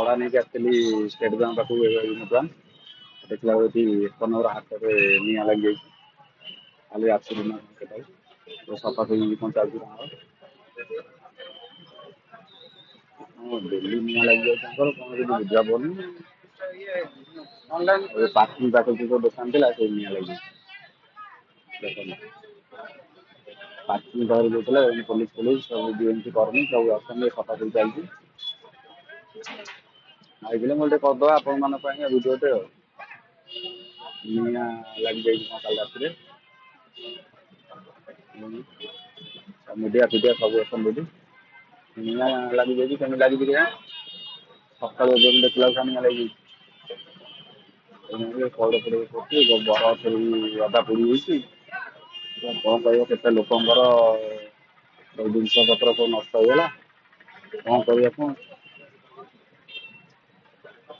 ଭଡ଼ା ନେଇକି ଆସିଥିଲି ଷ୍ଟେଟ୍ ବ୍ୟାଙ୍କ ପାଖକୁ ବର୍ତ୍ତମାନ ଦେଖିଲା ବେଳକୁ ଏଠି 1 ହାତରେ ନିଆଁ ଲାଗିଯାଇଛି। ଖାଲି ଆସିଲି ନା କେତେବେଳେ ସଫାସଫି କ'ଣ ଚାଲିଛି ତାଙ୍କର। ଡେଲି ନିଆଁ ଲାଗିଯାଉଛି ତାଙ୍କର କ'ଣ କିଛି ବୁଝା ପଡ଼ୁନି। ପାର୍କିଂ ପାଖରେ ଯୋଉ ଦୋକାନ ଥିଲା ସେଇ ନିଆଁ ଲାଗିଯାଇଛି। ଦେଖନ୍ତୁ ପାର୍କିଂ ପାଖରେ ଯୋଉ ଥିଲା ପୋଲିସ ସବୁ ଏମିତି କରୁନି ସବୁ ଅଛନ୍ତି ସଫାସଫି ଚାଲିଛି। ଆଇଥିଲେ ମୁଁ ଟିକେ କରିଦେବା ଆପଣମାନଙ୍କ ପାଇଁ ଭିଡ଼ିଓଟେ ଆଉ। ନିଆଁ ଲାଗିଯାଇଛି କ'ଣ କାଲି ରାତିରେ। ମିଡ଼ିଆ ଫିଡ଼ିଆ ସବୁ ଅଛନ୍ତି ଏଠି। ନିଆଁ ଲାଗିଯାଇଛି କେମିତି ଲାଗିଛି କେଜାଣି। ସକାଳୁ ଏବେ ଦେଖିଲା ବେଳକୁ ନିଆଁ ଲାଗିଯାଇଛି। ପଇଡ଼ ପଡ଼ି ପଡୁଛି ବର ଗଛ ବି ଅଧା ପୋଡ଼ି ଯାଇଛି। କ'ଣ କହିବ କେତେ ଲୋକଙ୍କର ସବୁ ଜିନିଷ ପତ୍ର ସବୁ ନଷ୍ଟ ହେଇଗଲା। କ'ଣ କରିବା କ'ଣ